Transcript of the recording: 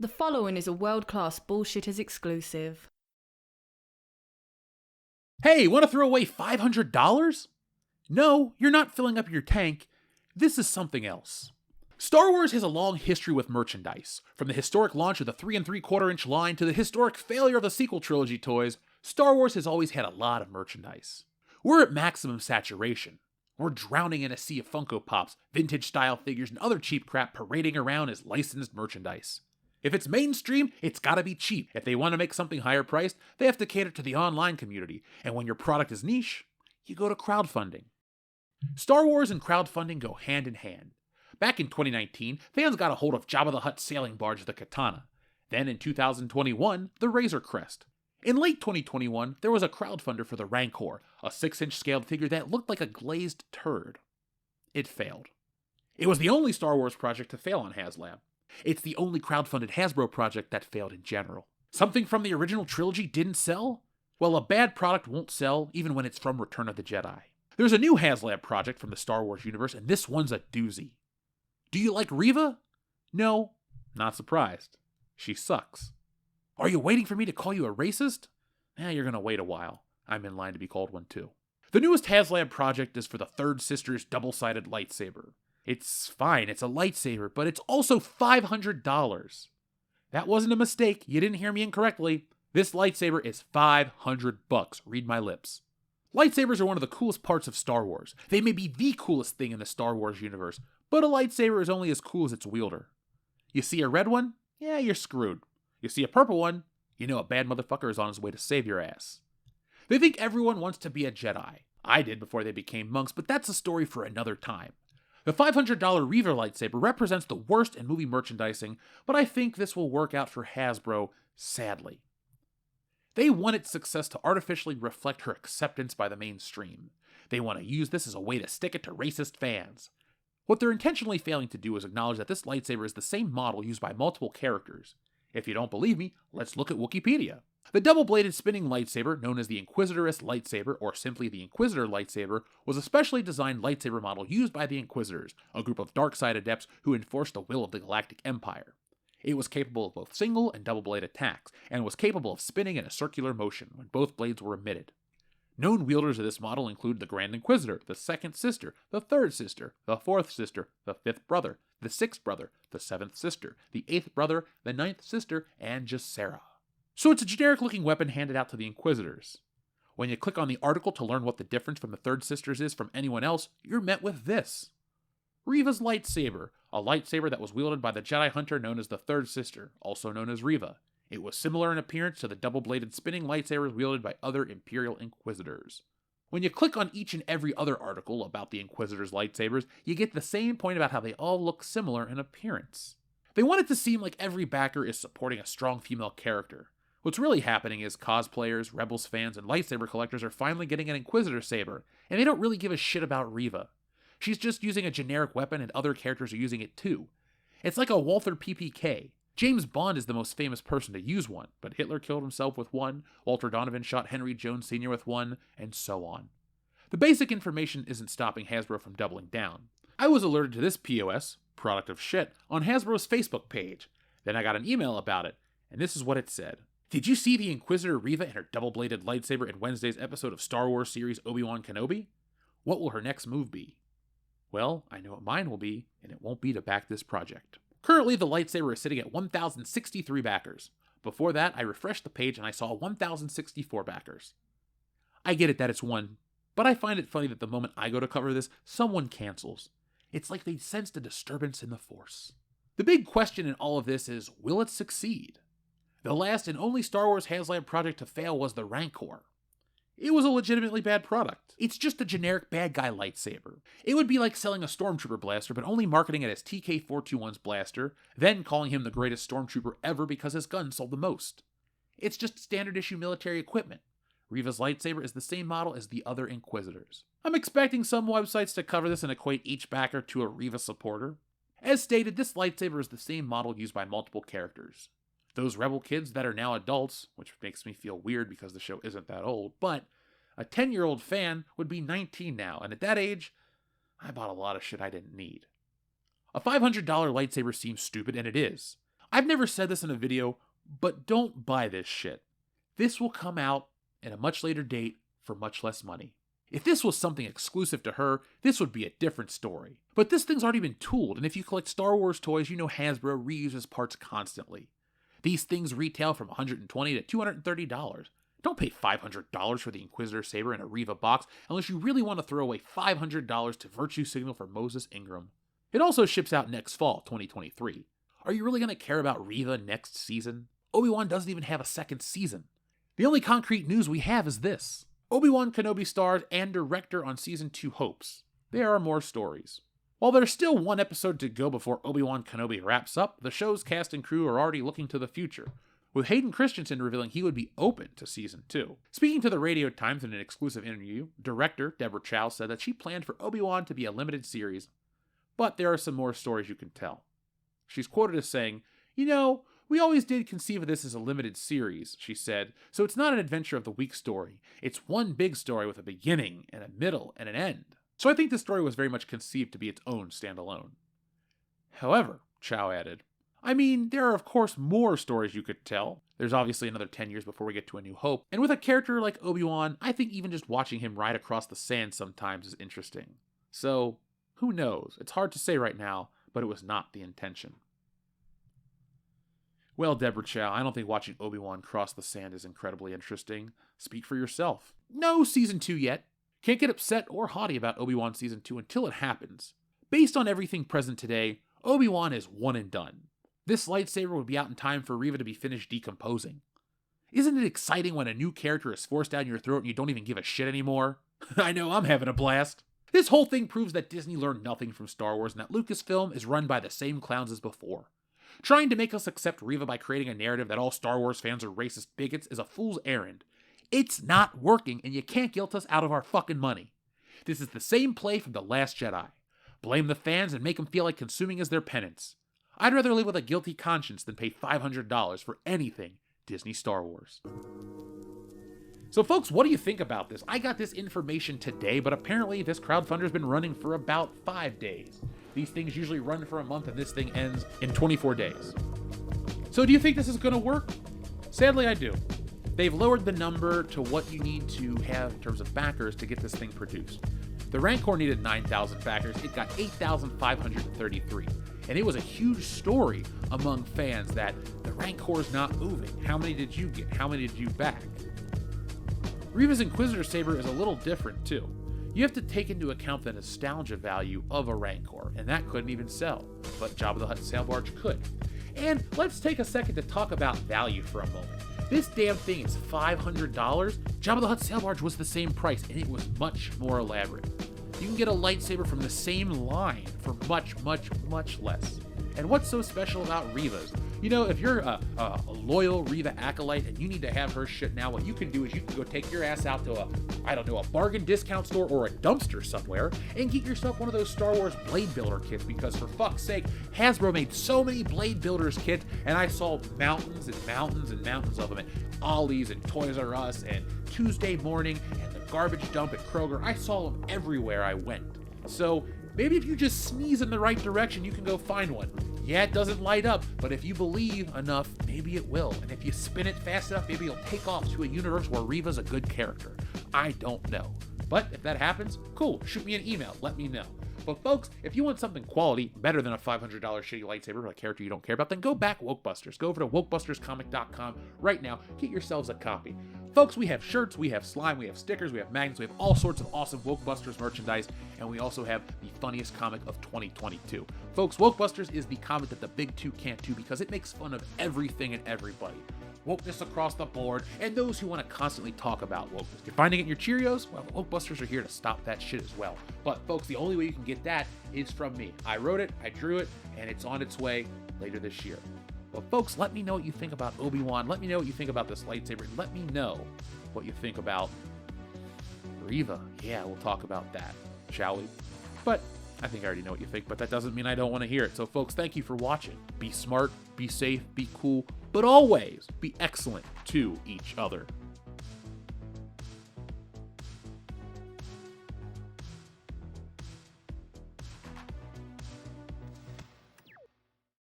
The following is a World-Class Bullshitters exclusive. Hey, want to throw away $500? No, you're not filling up your tank. This is something else. Star Wars has a long history with merchandise. From the historic launch of the 3 3/4-inch line to the historic failure of the sequel trilogy toys, Star Wars has always had a lot of merchandise. We're at maximum saturation. We're drowning in a sea of Funko Pops, vintage-style figures, and other cheap crap parading around as licensed merchandise. If it's mainstream, it's gotta be cheap. If they want to make something higher priced, they have to cater to the online community. And when your product is niche, you go to crowdfunding. Star Wars and crowdfunding go hand in hand. Back in 2019, fans got a hold of Jabba the Hutt's sailing barge, the Katana. Then in 2021, the Razor Crest. In late 2021, there was a crowdfunder for the Rancor, a 6-inch scaled figure that looked like a glazed turd. It failed. It was the only Star Wars project to fail on HasLab. It's the only crowdfunded Hasbro project that failed in general. Something from the original trilogy didn't sell? Well, a bad product won't sell even when it's from Return of the Jedi. There's a new HasLab project from the Star Wars universe, and this one's a doozy. Do you like Reva? No, not surprised. She sucks. Are you waiting for me to call you a racist? You're gonna wait a while. I'm in line to be called one too. The newest HasLab project is for the Third Sister's double-sided lightsaber. It's fine, it's a lightsaber, but it's also $500. That wasn't a mistake, you didn't hear me incorrectly. This lightsaber is $500, read my lips. Lightsabers are one of the coolest parts of Star Wars. They may be the coolest thing in the Star Wars universe, but a lightsaber is only as cool as its wielder. You see a red one? Yeah, you're screwed. You see a purple one? You know a bad motherfucker is on his way to save your ass. They think everyone wants to be a Jedi. I did before they became monks, but that's a story for another time. The $500 Reva lightsaber represents the worst in movie merchandising, but I think this will work out for Hasbro, sadly. They want its success to artificially reflect her acceptance by the mainstream. They want to use this as a way to stick it to racist fans. What they're intentionally failing to do is acknowledge that this lightsaber is the same model used by multiple characters. If you don't believe me, let's look at Wikipedia. The double-bladed spinning lightsaber, known as the Inquisitoress lightsaber, or simply the Inquisitor lightsaber, was a specially designed lightsaber model used by the Inquisitors, a group of dark side adepts who enforced the will of the Galactic Empire. It was capable of both single and double-blade attacks, and was capable of spinning in a circular motion when both blades were emitted. Known wielders of this model include the Grand Inquisitor, the Second Sister, the Third Sister, the Fourth Sister, the Fifth Brother, the Sixth Brother, the Seventh Sister, the Eighth Brother, the Ninth Sister, and Jacera. So it's a generic-looking weapon handed out to the Inquisitors. When you click on the article to learn what the difference from the Third Sisters is from anyone else, you're met with this. Reva's lightsaber, a lightsaber that was wielded by the Jedi Hunter known as the Third Sister, also known as Reva. It was similar in appearance to the double-bladed spinning lightsabers wielded by other Imperial Inquisitors. When you click on each and every other article about the Inquisitors' lightsabers, you get the same point about how they all look similar in appearance. They want it to seem like every backer is supporting a strong female character. What's really happening is cosplayers, Rebels fans, and lightsaber collectors are finally getting an Inquisitor saber, and they don't really give a shit about Reva. She's just using a generic weapon and other characters are using it too. It's like a Walther PPK. James Bond is the most famous person to use one, but Hitler killed himself with one, Walter Donovan shot Henry Jones Sr. with one, and so on. The basic information isn't stopping Hasbro from doubling down. I was alerted to this POS, product of shit, on Hasbro's Facebook page. Then I got an email about it, and this is what it said. Did you see the Inquisitor Reva and her double-bladed lightsaber in Wednesday's episode of Star Wars series Obi-Wan Kenobi? What will her next move be? Well, I know what mine will be, and it won't be to back this project. Currently, the lightsaber is sitting at 1,063 backers. Before that, I refreshed the page and I saw 1,064 backers. I get it that it's one, but I find it funny that the moment I go to cover this, someone cancels. It's like they sensed a disturbance in the Force. The big question in all of this is, will it succeed? The last and only Star Wars HasLab project to fail was the Rancor. It was a legitimately bad product. It's just a generic bad guy lightsaber. It would be like selling a Stormtrooper blaster, but only marketing it as TK-421's blaster, then calling him the greatest Stormtrooper ever because his gun sold the most. It's just standard issue military equipment. Reva's lightsaber is the same model as the other Inquisitors. I'm expecting some websites to cover this and equate each backer to a Reva supporter. As stated, this lightsaber is the same model used by multiple characters. Those Rebel kids that are now adults, which makes me feel weird because the show isn't that old, but a 10-year-old fan would be 19 now, and at that age, I bought a lot of shit I didn't need. A $500 lightsaber seems stupid, and it is. I've never said this in a video, but don't buy this shit. This will come out at a much later date for much less money. If this was something exclusive to her, this would be a different story. But this thing's already been tooled, and if you collect Star Wars toys, you know Hasbro reuses parts constantly. These things retail from $120 to $230. Don't pay $500 for the Inquisitor Saber in a Reva box unless you really want to throw away $500 to Virtue Signal for Moses Ingram. It also ships out next fall, 2023. Are you really going to care about Reva next season? Obi-Wan doesn't even have a second season. The only concrete news we have is this. Obi-Wan Kenobi stars and director on Season 2 hopes. There are more stories. While there's still one episode to go before Obi-Wan Kenobi wraps up, the show's cast and crew are already looking to the future, with Hayden Christensen revealing he would be open to Season 2. Speaking to the Radio Times in an exclusive interview, director Deborah Chow said that she planned for Obi-Wan to be a limited series, but there are some more stories you can tell. She's quoted as saying, we always did conceive of this as a limited series, she said, so it's not an Adventure of the Week story. It's one big story with a beginning and a middle and an end. So I think this story was very much conceived to be its own standalone. However, Chow added, there are of course more stories you could tell. There's obviously another 10 years before we get to A New Hope, and with a character like Obi-Wan, I think even just watching him ride across the sand sometimes is interesting. So, who knows? It's hard to say right now, but it was not the intention. Well, Deborah Chow, I don't think watching Obi-Wan cross the sand is incredibly interesting. Speak for yourself. No Season 2 yet. Can't get upset or haughty about Obi-Wan Season 2 until it happens. Based on everything present today, Obi-Wan is one and done. This lightsaber would be out in time for Reva to be finished decomposing. Isn't it exciting when a new character is forced down your throat and you don't even give a shit anymore? I know, I'm having a blast. This whole thing proves that Disney learned nothing from Star Wars and that Lucasfilm is run by the same clowns as before. Trying to make us accept Reva by creating a narrative that all Star Wars fans are racist bigots is a fool's errand. It's not working, and you can't guilt us out of our fucking money. This is the same play from The Last Jedi. Blame the fans and make them feel like consuming is their penance. I'd rather live with a guilty conscience than pay $500 for anything Disney Star Wars. So folks, what do you think about this? I got this information today, but apparently this crowdfunder's been running for about 5 days. These things usually run for a month, and this thing ends in 24 days. So do you think this is going to work? Sadly, I do. They've lowered the number to what you need to have in terms of backers to get this thing produced. The Rancor needed 9,000 backers. It got 8,533. And it was a huge story among fans that the Rancor's not moving. How many did you get? How many did you back? Reva's Inquisitor Saber is a little different too. You have to take into account the nostalgia value of a Rancor, and that couldn't even sell, but Jabba the Hutt sail barge could. And let's take a second to talk about value for a moment. This damn thing is $500. Jabba the Hutt sail barge was the same price, and it was much more elaborate. You can get a lightsaber from the same line for much, much, much less. And what's so special about Reva's? If you're a loyal Reva acolyte and you need to have her shit now, what you can do is you can go take your ass out to a bargain discount store or a dumpster somewhere and get yourself one of those Star Wars Blade Builder kits, because for fuck's sake, Hasbro made so many Blade Builders kits, and I saw mountains and mountains and mountains of them at Ollie's and Toys R Us and Tuesday Morning and the garbage dump at Kroger. I saw them everywhere I went. So maybe if you just sneeze in the right direction, you can go find one. Yeah, it doesn't light up, but if you believe enough, maybe it will. And if you spin it fast enough, maybe it'll take off to a universe where Reva's a good character. I don't know. But if that happens, cool, shoot me an email, let me know. But folks, if you want something quality, better than a $500 shitty lightsaber for a character you don't care about, then go back Wokebusters. Go over to wokebusterscomic.com right now, get yourselves a copy. Folks, we have shirts, we have slime, we have stickers, we have magnets, we have all sorts of awesome Wokebusters merchandise, and we also have the funniest comic of 2022. Folks, Wokebusters is the comic that the big two can't do because it makes fun of everything and everybody. Wokeness across the board, and those who want to constantly talk about wokeness. You're finding it in your Cheerios? Well, the Wokebusters are here to stop that shit as well. But folks, the only way you can get that is from me. I wrote it, I drew it, and it's on its way later this year. Well, folks, let me know what you think about Obi-Wan. Let me know what you think about this lightsaber. And let me know what you think about Reva. Yeah, we'll talk about that, shall we? But I think I already know what you think, but that doesn't mean I don't want to hear it. So, folks, thank you for watching. Be smart, be safe, be cool, but always be excellent to each other.